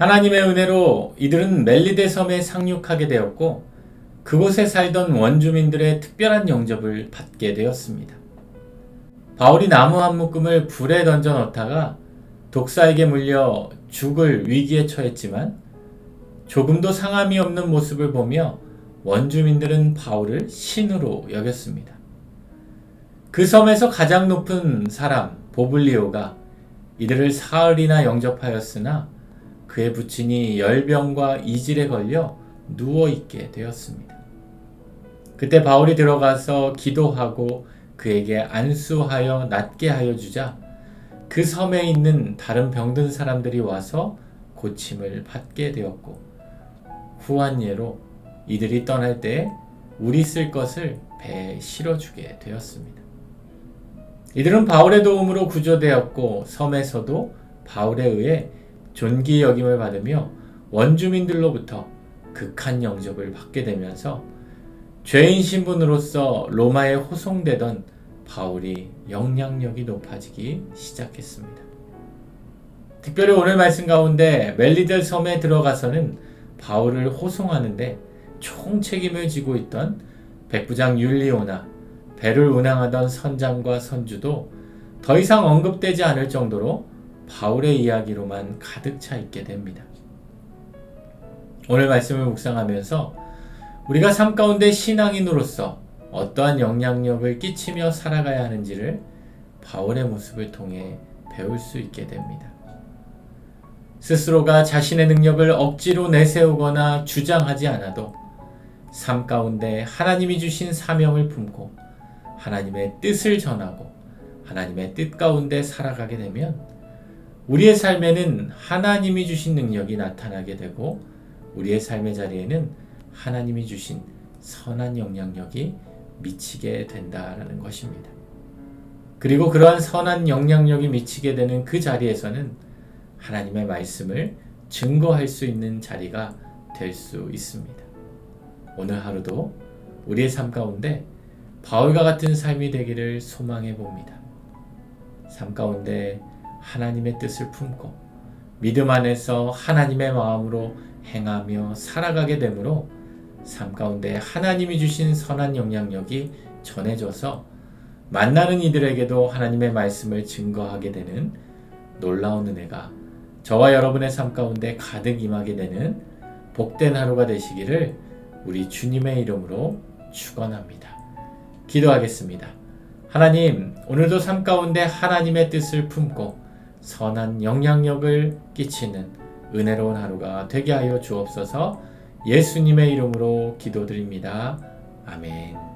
하나님의 은혜로 이들은 멜리데 섬에 상륙하게 되었고 그곳에 살던 원주민들의 특별한 영접을 받게 되었습니다. 바울이 나무 한 묶음을 불에 던져 넣다가 독사에게 물려 죽을 위기에 처했지만 조금도 상함이 없는 모습을 보며 원주민들은 바울을 신으로 여겼습니다. 그 섬에서 가장 높은 사람 보블리오가 이들을 사흘이나 영접하였으나 그의 부친이 열병과 이질에 걸려 누워있게 되었습니다. 그때 바울이 들어가서 기도하고 그에게 안수하여 낫게 하여 주자 그 섬에 있는 다른 병든 사람들이 와서 고침을 받게 되었고 후한 예로 이들이 떠날 때 우리 쓸 것을 배에 실어주게 되었습니다. 이들은 바울의 도움으로 구조되었고 섬에서도 바울에 의해 존귀 여김을 받으며 원주민들로부터 극한 영접을 받게 되면서 죄인 신분으로서 로마에 호송되던 바울이 영향력이 높아지기 시작했습니다. 특별히 오늘 말씀 가운데 멜리데 섬에 들어가서는 바울을 호송하는데 총책임을 지고 있던 백부장 율리오나 배를 운항하던 선장과 선주도 더 이상 언급되지 않을 정도로 바울의 이야기로만 가득 차 있게 됩니다. 오늘 말씀을 묵상하면서 우리가 삶 가운데 신앙인으로서 어떠한 영향력을 끼치며 살아가야 하는지를 바울의 모습을 통해 배울 수 있게 됩니다. 스스로가 자신의 능력을 억지로 내세우거나 주장하지 않아도 삶 가운데 하나님이 주신 사명을 품고 하나님의 뜻을 전하고 하나님의 뜻 가운데 살아가게 되면 우리의 삶에는 하나님이 주신 능력이 나타나게 되고 우리의 삶의 자리에는 하나님이 주신 선한 영향력이 미치게 된다라는 것입니다. 그리고 그러한 선한 영향력이 미치게 되는 그 자리에서는 하나님의 말씀을 증거할 수 있는 자리가 될 수 있습니다. 오늘 하루도 우리의 삶 가운데 바울과 같은 삶이 되기를 소망해 봅니다. 삶 가운데 하나님의 뜻을 품고 믿음 안에서 하나님의 마음으로 행하며 살아가게 되므로 삶 가운데 하나님이 주신 선한 영향력이 전해져서 만나는 이들에게도 하나님의 말씀을 증거하게 되는 놀라운 은혜가 저와 여러분의 삶 가운데 가득 임하게 되는 복된 하루가 되시기를 우리 주님의 이름으로 축원합니다. 기도하겠습니다. 하나님, 오늘도 삶 가운데 하나님의 뜻을 품고 선한 영향력을 끼치는 은혜로운 하루가 되게 하여 주옵소서. 예수님의 이름으로 기도드립니다. 아멘.